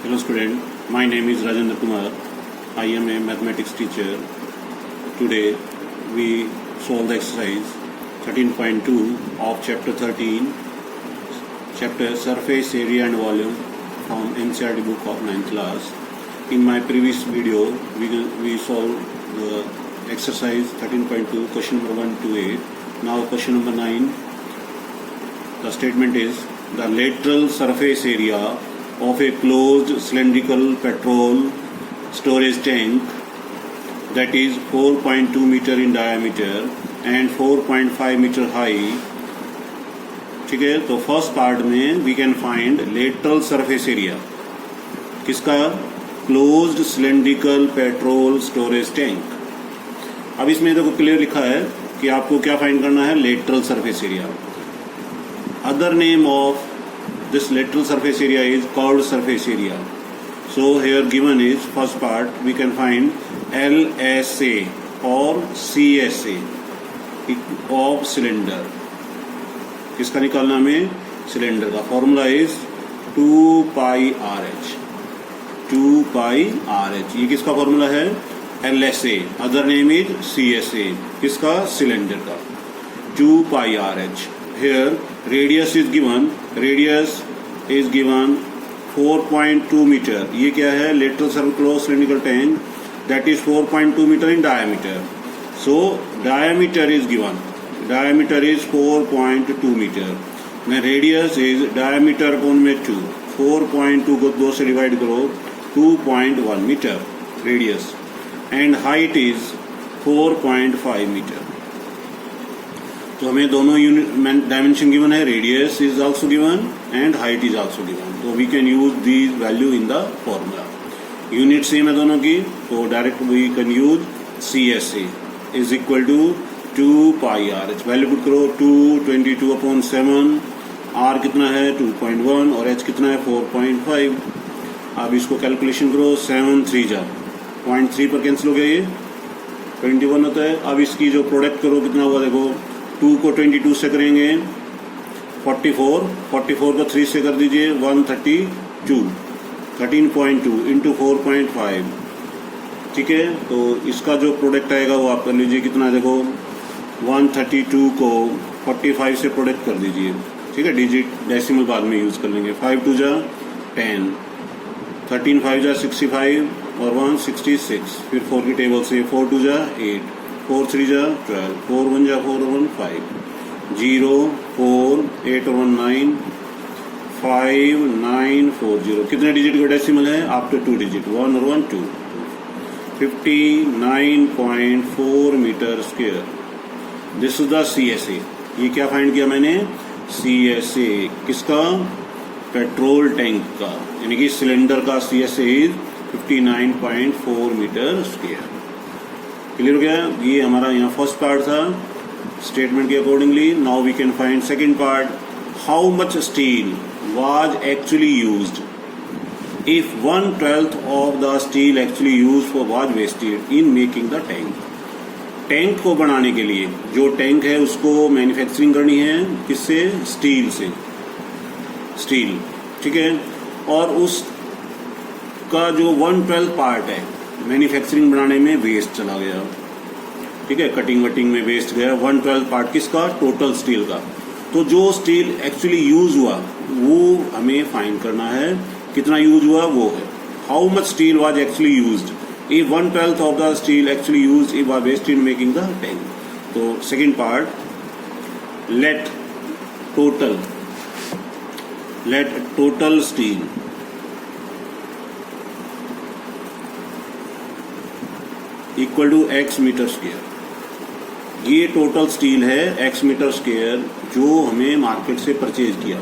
Hello student, my name is Rajendra Kumar. I am a mathematics teacher. Today we solve the exercise 13.2 of chapter 13, chapter surface area and volume from NCERT book of 9th class. In my previous video we solved the exercise 13.2 question number 1 to 8. Now question number 9. The statement is the lateral surface area of a closed cylindrical petrol storage tank that is 4.2 meter in diameter and 4.5 meter high. ठीक है, तो first part में we can find lateral surface area किसका, closed cylindrical petrol storage tank. अब इसमें देखो clear लिखा है कि आपको क्या फाइंड करना है, lateral surface area. Other name of this lateral surface area is curved surface area. So here given is first part we can find LSA or CSA of cylinder. किसका निकालना हमें, सिलेंडर का. Formula is 2 pi RH. 2 pi RH ये किसका formula है, LSA. Other name is CSA किसका, cylinder का. 2 pi RH. Here radius is given. Radius is given 4.2 meter. ये क्या है, lateral closed cylindrical tank that is 4.2 meter in diameter. So diameter is given. Diameter is 4.2 meter. Then radius is diameter upon में 2. 4.2 को 2 से divide करो, 2.1 meter radius. And height is 4.5 meter. तो हमें दोनों यूनिट डायमेंशन गिवन है, radius is also given and height is also given. तो we can use these value in the formula. Unit same है दोनों की, तो direct we can use CSA is equal to 2 pi RH. Value put करो, 222/7. R कितना है 2.1 और H कितना है 4.5. अब इसको कैलकुलेशन करो, 7 3 जा 0.3 पर कैंसिल हो गया, ये 21 होता है. अब इसकी जो प्रोडक्ट करो कितना हुआ देखो, 2 को 22 से करेंगे 44 को 3 से कर दीजिए 132. 13.2 इंटू 4.5. ठीक है, तो इसका जो प्रोडक्ट आएगा वो आप कर लीजिए, कितना देखो 132 को 45 से प्रोडक्ट कर दीजिए. ठीक है, डिजिट डेसिमल बाद में यूज कर लेंगे. 5 2 जा 10, 13 5 जा 65 और 1 66. फिर 4 की टेबल से 4 2 जा 8, 4 3 जा 12, 4 1 जा 4 1 5, 0 4 8 और 1 9, 5 9 4 0. कितने डिजिट का डेसिमल है, आफ्टर 2 डिजिट 1 और 1 2. 59.4 meter square. This is the CSA. ये क्या फाइंड किया मैंने, CSA किसका, पेट्रोल टैंक का, यानी कि सिलेंडर का CSA is 59.4 meter square. Clear हो गया. ये हमारा यहाँ फर्स्ट पार्ट था स्टेटमेंट के accordingly. Now we can find second part. How much steel was actually used if 1/12 of the steel actually used for was wasted in making the tank. Tank को बनाने के लिए जो टैंक है उसको manufacturing करनी है किससे, स्टील से. स्टील, ठीक है. और उसका जो 1/12 पार्ट है मैन्युफैक्चरिंग बनाने में वेस्ट चला गया. ठीक है, कटिंग वटिंग में वेस्ट गया. 1/12 पार्ट किसका, टोटल स्टील का. तो जो स्टील एक्चुअली यूज हुआ वो हमें फाइंड करना है, कितना यूज हुआ वो है. How much steel was actually used if 1/12 of the steel actually used if was waste in making the tank. तो second part, let total steel equal to X metre square. ये total steel है X metre square जो हमें market से purchase किया,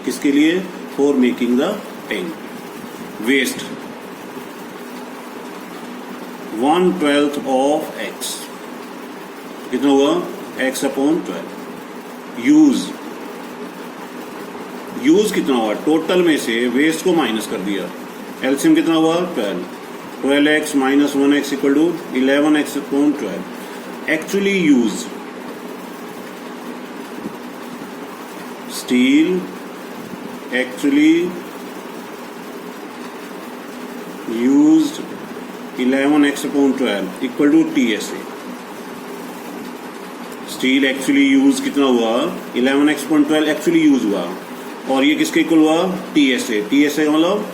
किसके लिए, for making the tank. Waste 1/12 of X कितना हुआ, X/12. यूज कितना हुआ, टोटल में से वेस्ट को माइनस कर दिया. एलसीएम कितना हुआ 12x minus 1x equal to 11x/12. Actually used steel actually used 11x upon 12 equal to TSA. Steel actually use कितना हुआ, 11x upon 12 एक्चुअली यूज हुआ, और ये किसके इक्वल हुआ, TSA. TSA का मतलब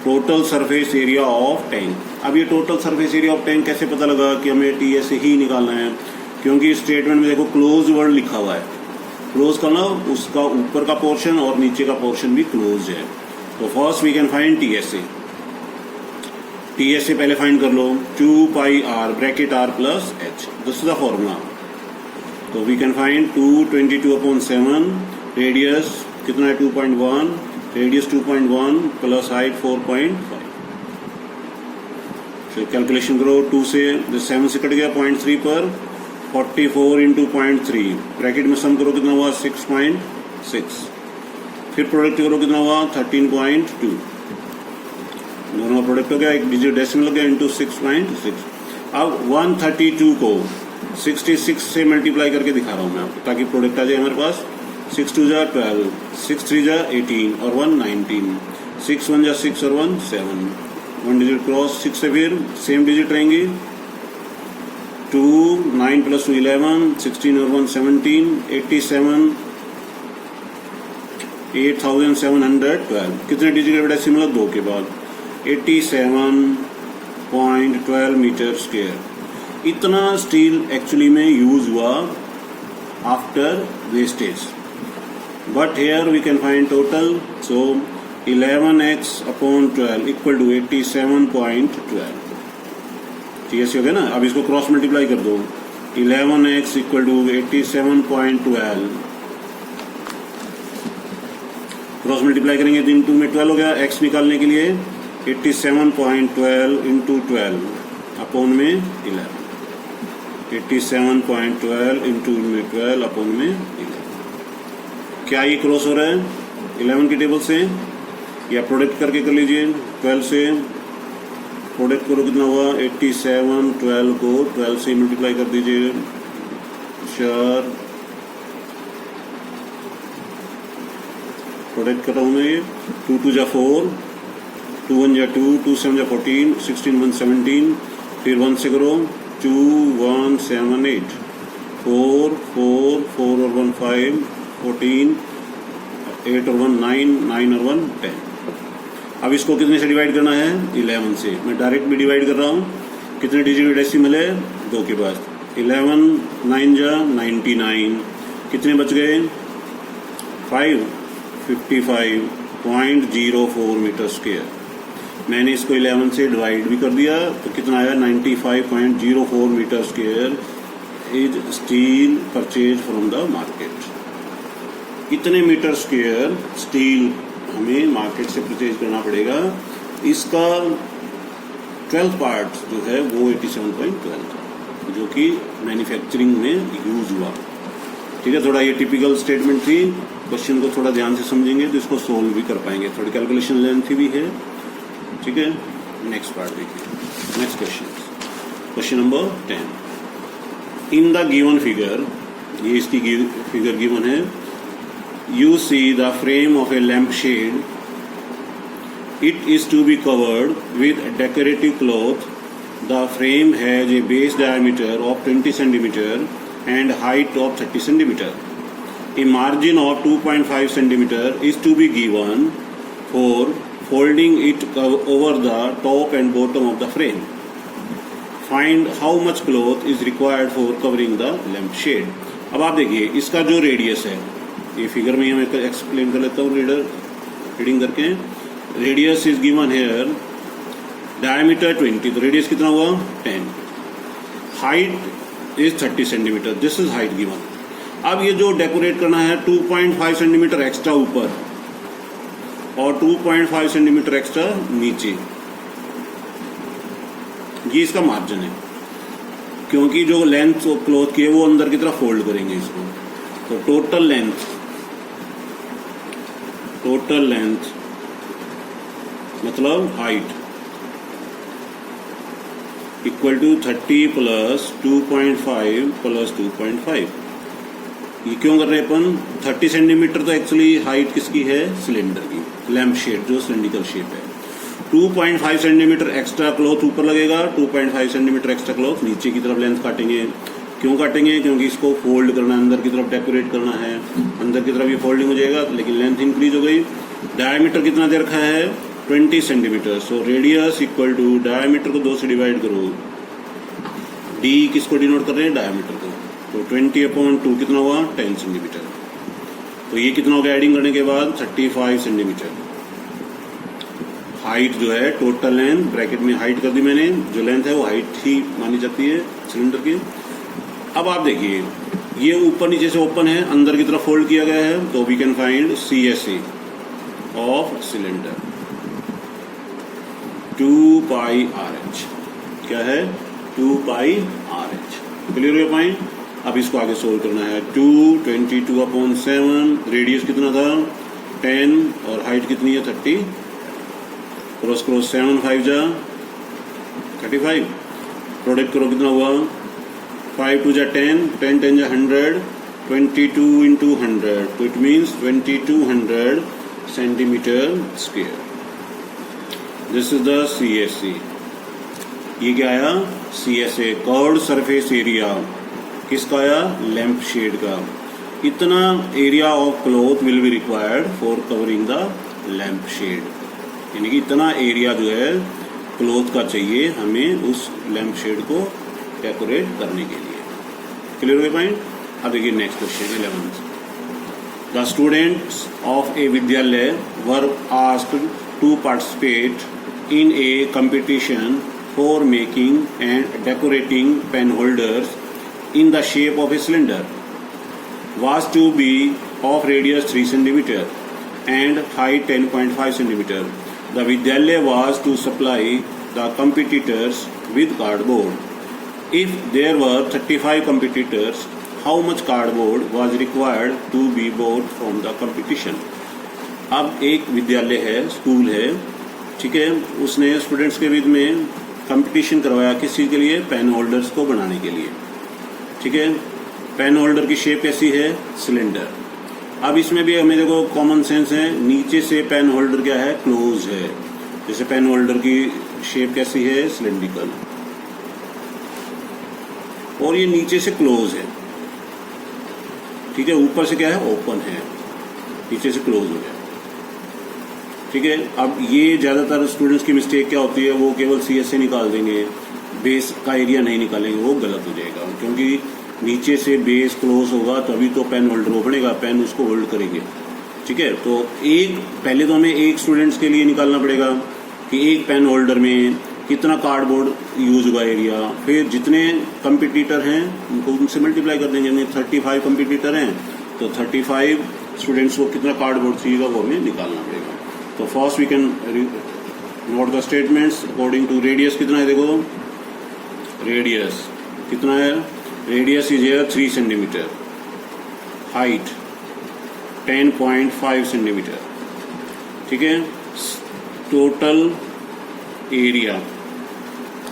total surface area of tank. अब ये total surface area of tank कैसे पता लगा कि हमें TSA ही निकालना है, क्योंकि स्टेटमेंट में देखो क्लोज वर्ड लिखा हुआ है. क्लोज का मतलब उसका ऊपर का पोर्शन और नीचे का पोर्शन भी क्लोज है. तो first we can find TSA. TSA पहले फाइंड कर लो, 2 pi r bracket r plus h, this is the formula. तो we can find 222 upon 7, radius कितना है 2.1, रेडियस 2.1 प्लस हाइट 4.5. फिर कैलकुलेशन करो, 2 से 7 से कट गया 0.3 पर, 44 इंटू 0.3 ब्रैकेट में सम करो कितना हुआ 6.6. फिर प्रोडक्ट करो कितना हुआ 13.2. दोनों प्रोडक्ट हो गया, एक डिजिट डेसिमल हो गया इंटू 6.6. अब 132 को 66 से मल्टीप्लाई करके दिखा रहा हूँ मैं आपको, ताकि प्रोडक्ट आ जाए हमारे पास. 6 2 जा 12, 6 3 जा 18 और 1 19, 6 1 जा 6 और 1 7. 1 डिजिट क्रॉस 6 से फिर सेम डिजिट रहेंगे, 2 9 प्लस 2 11, 16 और 1 17, 87 8712. कितने डिजिट डेसिमल 2 के बाद 87.12 मीटर स्क्वायर. इतना स्टील एक्चुअली में यूज हुआ after wastage. But here we can find total. So 11x upon 12 equal to 87.12. TSA हो गया ना. अब इसको क्रॉस मल्टीप्लाई कर दो, 11x equal to 87.12 cross multiply करेंगे तो इंटू में 12 हो गया. x निकालने के लिए 87.12 इंटू 12 अपॉन में 11, 87.12 इंटू में 12 अपॉन में 11. क्या ये क्रॉस हो रहा है 11 की टेबल से, या प्रोडक्ट करके कर लीजिए. 12 से प्रोडक्ट करो कितना हुआ 87, 12 को 12 से मल्टीप्लाई कर दीजिए 4. प्रोडक्ट कर रहा हूँ मैं ये, 2 2 जा 4, 2 1 जा 2, 2 7 जा 14, 16 1 17, फिर 1 से करो 2 1 7 8, 4 4 4 और 1 5, 14, 8 और 1 9, 9 और 1 10. अब इसको कितने से डिवाइड करना है 11 से. मैं डायरेक्ट भी डिवाइड कर रहा हूँ. कितने डिजिट डेसिमल है 2 के बाद, 11 9 जा 99, कितने बच गए 5, 55.04 मीटर स्क्वायर. मैंने इसको 11 से डिवाइड भी कर दिया तो कितना आया 95.04 meter square is steel purchase from the market. इतने मीटर स्क्वायर स्टील हमें मार्केट से परचेज करना पड़ेगा. इसका 12th पार्ट जो है वो 87.12 था, जो कि मैन्युफैक्चरिंग में यूज हुआ. ठीक है, थोड़ा ये टिपिकल स्टेटमेंट थी. क्वेश्चन को थोड़ा ध्यान से समझेंगे तो इसको सोल्व भी कर पाएंगे. थोड़ी कैलकुलेशन लेंथ भी है. ठीक है, नेक्स्ट पार्ट देखिए. Next question, question number 10. In the given figure, ये इसकी फिगर गिवन है. You see the frame of a lampshade. It is to be covered with decorative cloth. The frame has a base diameter of 20 centimeter and height of 30 centimeter. A margin of 2.5 centimeter is to be given for folding it over the top and bottom of the frame. Find how much cloth is required for covering the lampshade. अब आप देखिए इसका जो radius है, ये figure में मैं explain कर लेता हूँ रीडिंग करके. Radius is given here, diameter 20, तो रेडियस कितना हुआ 10, height is 30 centimetre. This is height given. अब ये जो डेकोरेट करना है 2.5 सेंटीमीटर एक्स्ट्रा ऊपर और 2.5 सेंटीमीटर एक्स्ट्रा नीचे, ये इसका मार्जिन है. क्योंकि जो लेंथ क्लॉथ की है वो अंदर की तरफ फोल्ड करेंगे इसको. तो टोटल लेंथ मतलब height equal to 30 plus 2.5 plus 2.5. ये क्यों कर रहे हैं अपन 30 सेंटीमीटर? तो एक्चुअली हाइट किसकी है सिलेंडर की, लैम्प शेड जो सिलेंड्रिकल शेप है. 2.5 सेंटीमीटर एक्स्ट्रा क्लॉथ ऊपर लगेगा, 2.5 सेंटीमीटर एक्स्ट्रा क्लॉथ नीचे की तरफ लेंथ काटेंगे। क्यों काटेंगे? क्योंकि इसको फोल्ड करना है, अंदर की तरफ डेकोरेट करना है, अंदर की तरफ ये फोल्डिंग हो जाएगा, लेकिन लेंथ इंक्रीज हो गई। डायमीटर कितना दे रखा है? 20 centimeter. So radius equal to diameter को 2 से डिवाइड करो, डी किसको डिनोट कर रहे हैं? डायमीटर को। तो 20/2 कितना हुआ? 10 सेंटीमीटर। तो ये कितना हो गया एडिंग करने के बाद? 35 सेंटीमीटर। हाइट जो है टोटल लेंथ, ब्रैकेट में हाइट कर दी मैंने, जो लेंथ है वो हाइट ही मानी जाती है सिलेंडर की। अब आप देखिए ये ऊपर नीचे से ओपन है, अंदर की तरफ फोल्ड किया गया है, तो we can find CSA of cylinder 2πRH। क्या है? 2πRH। क्लियर हो गया पॉइंट? अब इसको आगे सोल्व करना है। 22/7, रेडियस कितना था? 10 और हाइट कितनी है? 30। क्रॉस 7 5 जा 35। प्रोडक्ट करो कितना हुआ? 5 2 जा 10, 10 10 जा 100, 22 into 100, तो it means 2200 centimeter square. This is the CSA। ये क्या आया? CSA curved surface area. किसका आया? लैंप शेड का। इतना area of cloth will be required for covering the lamp shade, यानी कि इतना एरिया जो है क्लॉथ का चाहिए हमें उस लैंप शेड को डेकोरेट करने के लिए। क्लियर हो गया पॉइंट? अब देखिए next question 11th। The students of a vidyalaya were asked to participate in a competition for making and decorating pen holders in the shape of a cylinder was to be of radius 3 cm and height 10.5 cm. The Vidyalaya was to supply the competitors with cardboard. If there were 35 competitors, how much cardboard was required to be bought from the competition? अब एक विद्यालय है, school है, ठीक है, उसने students के बीच में कंपटीशन करवाया। किस चीज़ के लिए? पेन होल्डर्स को बनाने के लिए। ठीक है, पेन होल्डर की शेप कैसी है? सिलेंडर। अब इसमें भी हमें देखो कॉमन सेंस है, नीचे से पेन होल्डर क्या है? क्लोज है। जैसे पेन होल्डर की शेप कैसी है? सिलेंड्रिकल, और ये नीचे से क्लोज है। ठीक है, ऊपर से क्या है? ओपन है, नीचे से क्लोज हो गया। ठीक है, अब ये ज़्यादातर स्टूडेंट्स की मिस्टेक क्या होती है? वो केवल CSA निकाल देंगे, बेस का एरिया नहीं निकालेंगे, वो गलत हो जाएगा। क्योंकि नीचे से बेस क्लोज होगा तभी तो पेन होल्डर को बनेगा, पेन उसको होल्ड करेंगे। ठीक है, तो एक पहले तो हमें एक स्टूडेंट्स के लिए निकालना पड़ेगा कि एक पेन होल्डर में कितना कार्डबोर्ड यूज होगा एरिया। फिर जितने कंपटीटर हैं उनको उनसे मल्टीप्लाई कर देंगे। 35 कंपटीटर हैं तो 35 स्टूडेंट्स को कितना कार्डबोर्ड चाहिएगा वो हमें निकालना पड़ेगा। तो first we can note the statements according to radius कितना है? देखो रेडियस कितना है? Radius is here 3 centimeter, height 10.5 centimeter. ठीक है, टोटल एरिया,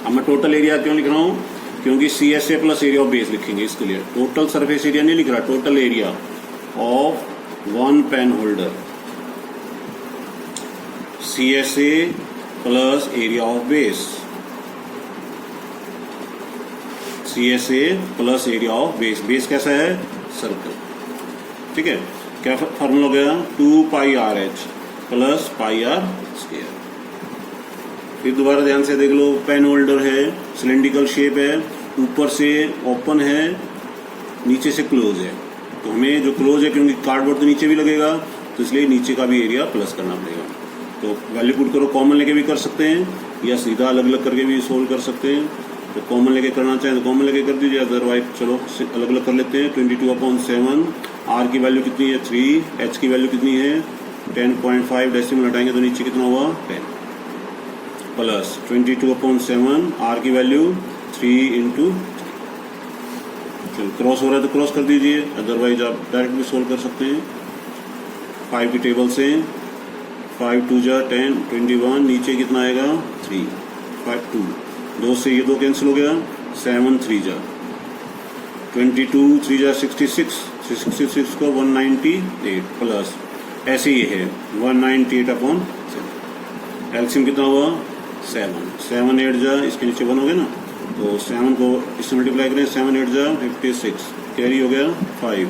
अब मैं टोटल एरिया क्यों लिख रहा हूँ? क्योंकि CSA plus area of base लिखेंगे इसके लिए। टोटल सरफेस एरिया नहीं लिख रहा, total area of one pen holder, CSA plus area of base, CSA plus area of base. Base कैसा है? सर्कल। ठीक है, क्या फॉर्मूला हो गया? 2πRH plus πr square. फिर दोबारा ध्यान से देख लो, पेन होल्डर है, सिलेंड्रिकल शेप है, ऊपर से ओपन है, नीचे से क्लोज है। तो हमें जो क्लोज है, क्योंकि कार्डबोर्ड तो नीचे भी लगेगा, तो इसलिए नीचे का भी एरिया प्लस करना पड़ेगा। तो वैल्यू पुट करो, कॉमन लेके भी कर सकते हैं या सीधा अलग अलग करके भी सोल्व कर सकते हैं। तो कॉमन लेके करना चाहें तो कॉमन लेके कर दीजिए, अदरवाइज चलो अलग अलग कर लेते हैं। 22/7, R की वैल्यू कितनी है? 3, H की वैल्यू कितनी है? 10.5, डेसिमल हटाएंगे तो नीचे कितना हुआ? 10, प्लस 22/7, R की वैल्यू 3 इंटू, चलो क्रॉस हो रहा है तो क्रॉस कर दीजिए, अदरवाइज आप डायरेक्ट भी सोल्व कर सकते हैं 5 की टेबल से। 5 2 जा 10, 21, नीचे कितना आएगा? 3, 5 2, 2 से ये 2 कैंसिल हो गया, 7 3 जा 22, 3 जा 66, 66 को 198 प्लस ऐसे ही है 198/7। एलसीएम कितना हुआ 7, 7 8 जा, इसके नीचे 1 हो गया ना, तो 7 को इससे मल्टीप्लाई करें, 7 8 जा 56, कैरी हो गया 5,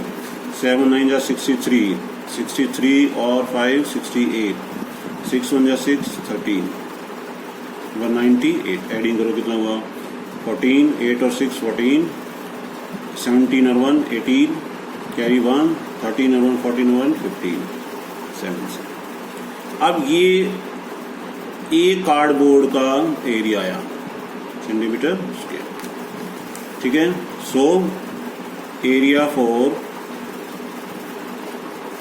7 9 जा 63, 63 और 5 68, 6 1 जा 6 13, 198, एडिंग करो कितना हुआ 14, 8 और 6 14, 17 और 1 18, कैरी 1, 13 और 1 14 और 1 15, 7 से। अब ये एक कार्डबोर्ड का एरिया आया सेंटीमीटर स्क्वायर, ठीक है। So area for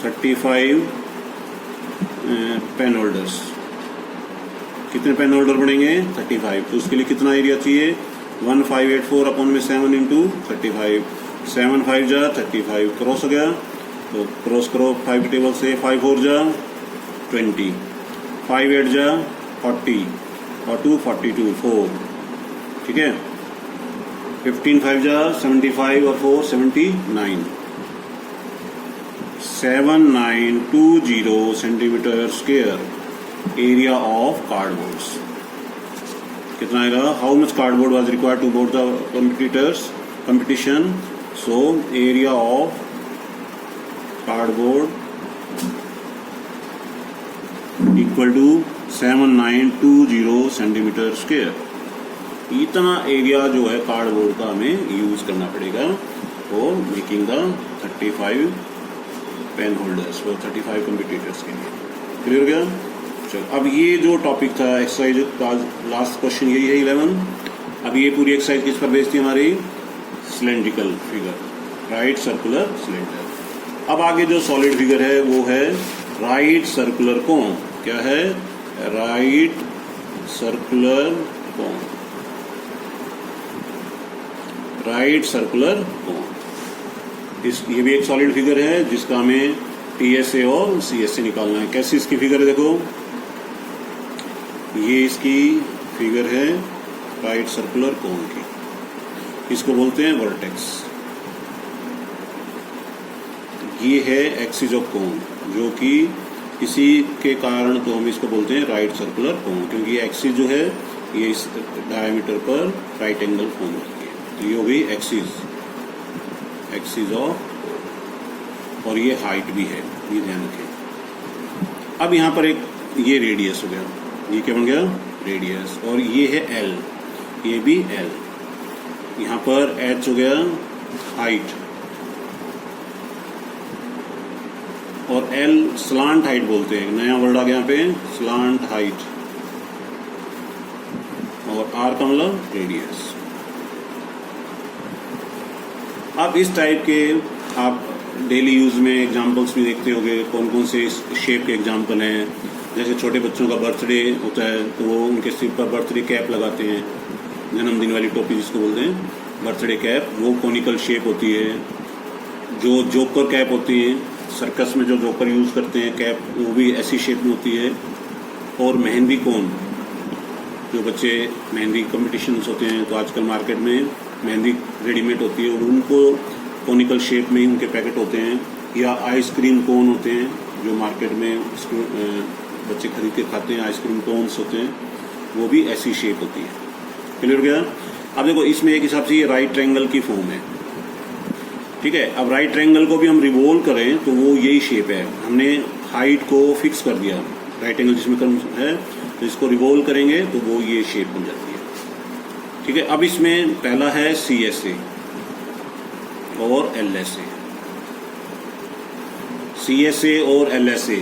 35 pen holders, कितने पेन होल्डर बनेंगे 35, तो उसके लिए कितना एरिया चाहिए 1584 अपॉन में 7 इंटू 35, 7 5 जा 35, क्रॉस हो गया, तो क्रॉस करो 5 टेबल से, 5 4 जा 20, 5 8 जा 40 और 2 42 4, ठीक है। 15 5 जा 75 और 4 79, 7920 centimeter square area of cardboards. कितना आएगा, how much cardboard was required to board the competition, so area of cardboard equal to 7920 centimeter square. इतना एरिया जो है कार्डबोर्ड का हमें यूज करना पड़ेगा for making the 35 pen holders for 35 competitors के लिए। क्लियर हो गया। चलो, अब ये जो टॉपिक था एक्सरसाइज का लास्ट क्वेश्चन यही है 11। अब ये पूरी एक्सरसाइज किस पर बेस्ड थी हमारी, cylindrical figure, right circular cylinder. अब आगे जो सॉलिड फिगर है वो है राइट सर्कुलर कोन। क्या है, right circular cone, right circular cone. ये भी एक सॉलिड फिगर है जिसका हमें टीएसए और सीएसए निकालना है। कैसी इसकी फिगर है, देखो ये इसकी फिगर है राइट सर्कुलर कोन की, इसको बोलते हैं वर्टेक्स। ये है एक्सिस ऑफ कोन, जो कि इसी के कारण तो हम इसको बोलते हैं राइट सर्कुलर कोन, क्योंकि ये एक्सिस जो है ये इस डायमीटर पर राइट एंगल फॉर्म करती है। तो ये हो गई एक्सिस, एक्सिस ऑफ, और ये हाइट भी है, ये ध्यान रखें। अब यहाँ पर एक ये रेडियस हो गया, ये क्या बन गया रेडियस, और ये है एल, ये भी एल। यहाँ पर एच हो गया हाइट, और एल स्लांट हाइट बोलते हैं, नया वर्ड आ गया यहाँ पे स्लांट हाइट, और आर का मतलब रेडियस। अब इस टाइप के आप डेली यूज में एग्जांपल्स भी देखते होंगे, कौन कौन से इस शेप के एग्जांपल हैं। जैसे छोटे बच्चों का बर्थडे होता है तो वो उनके सिर पर बर्थडे कैप लगाते हैं, जन्मदिन वाली टोपी जिसको बोलते हैं बर्थडे कैप, वो कॉनिकल शेप होती है। जो जोकर कैप होती है, सर्कस में जो जोकर यूज़ करते हैं कैप, वो भी ऐसी शेप में होती है। और मेहंदी कोन, जो बच्चे मेहंदी कॉम्पिटिशन्स होते हैं तो आजकल मार्केट में मेहंदी रेडीमेड होती है और उनको कॉनिकल शेप में ही उनके पैकेट होते हैं। या आइसक्रीम कोन होते हैं जो मार्केट में बच्चे खरीद के खाते हैं, आइसक्रीम कोन्स होते हैं, वो भी ऐसी शेप होती है। क्लियर हो गया। अब देखो इसमें एक हिसाब से ये राइट ट्रायंगल की फॉर्म है, ठीक है। अब राइट ट्रायंगल को भी हम रिवॉल्व करें तो वो यही शेप है, हमने हाइट को फिक्स कर दिया, राइट एंगल जिसमें कर्व है तो इसको रिवॉल्व करेंगे तो वो ये शेप बन जाती है, ठीक है। अब इसमें पहला है CSA और LSA। CSA और LSA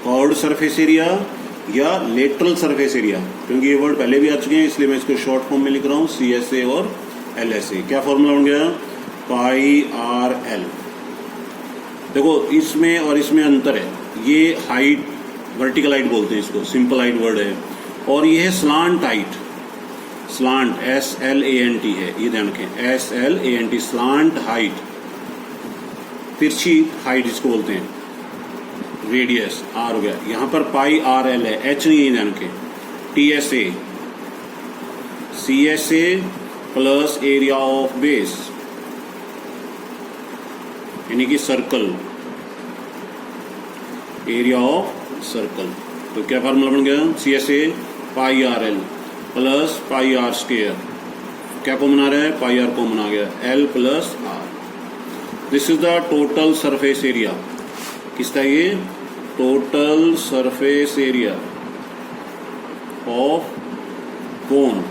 कर्व्ड सरफेस एरिया या लेटरल सरफेस एरिया, क्योंकि ये वर्ड पहले भी आ चुके हैं इसलिए मैं इसको शॉर्ट फॉर्म में लिख रहा हूँ CSA और LSA। क्या फॉर्मूला बन गया, पाई आर एल। देखो इसमें और इसमें अंतर है, ये हाइट वर्टिकल हाइट बोलते हैं इसको, सिंपल हाइट वर्ड है, और ये है स्लांट हाइट, स्लांट SLANT है, ये ध्यान रखें SLANT, स्लांट हाइट, तिरछी हाइट जिसको बोलते हैं। रेडियस आर हो गया, यहाँ पर पाई आर एल है, एच नहीं है, ध्यान रखें। TSA CSA plus area of base, यानी कि सर्कल, एरिया ऑफ सर्कल, तो क्या फार्मूला बन गया, C S A pi r l plus pi r square, क्या कॉमन आ रहा है, पाई आर कॉमन आ गया, l plus r. This is the total surface area, किसका ये, total surface area of cone,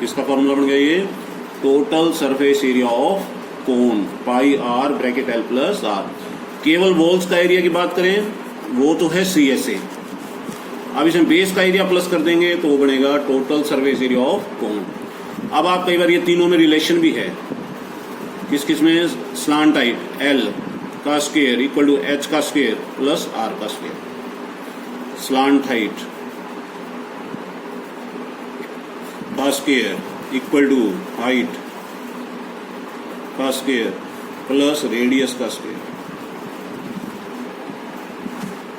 किसका फॉर्मूला बन गया ये, total surface area of cone pi r bracket l plus r. केवल वॉल्स का एरिया की बात करें वो तो है सी एस ए, अब इसमें बेस का एरिया प्लस कर देंगे तो वो बनेगा टोटल सरफेस एरिया ऑफ कोन। अब आप कई बार ये तीनों में रिलेशन भी है, किस किस में, स्लांट हाइट एल का स्क्वायर इक्वल टू एच का स्क्वायर प्लस आर का स्क्वायर, स्लांट हाइट का स्क्वायर इक्वल टू हाइट का स्क्वायर प्लस रेडियस का स्क्वायर।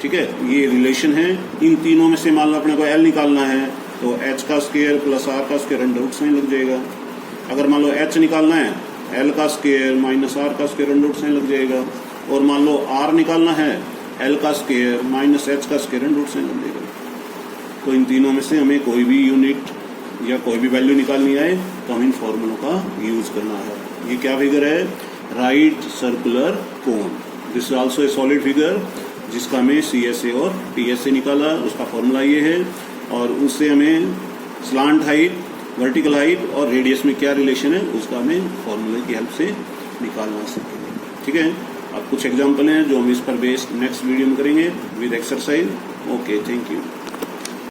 ठीक है, ये रिलेशन है। इन तीनों में से मान लो अपने को एल निकालना है तो एच का स्क्वायर प्लस आर का स्क्वायर अंडर रूट साइन लग जाएगा। अगर मान लो एच निकालना है, एल का स्क्वायर माइनस आर का स्क्वायर अंडर रूट साइन लग जाएगा। और मान लो आर निकालना है, एल का स्क्वायर माइनस एच का स्क्वायर अंडर रूट साइन लग जाएगा। तो इन तीनों में से हमें कोई भी यूनिट या कोई भी वैल्यू निकालनी आए तो हमें इन फॉर्मूलों का यूज करना है। ये क्या फिगर है, right circular cone. This is also a solid figure जिसका हमें सी एस ए और टी एस ए निकाला, उसका फॉर्मूला ये है। और उससे हमें स्लांट हाइट, वर्टिकल हाइट और रेडियस में क्या रिलेशन है उसका हमें फॉर्मूले की हेल्प से निकालना सकेंगे। ठीक है, अब कुछ एग्जाम्पल हैं जो हम इस पर बेस्ड नेक्स्ट वीडियो में करेंगे with exercise. Okay, thank you.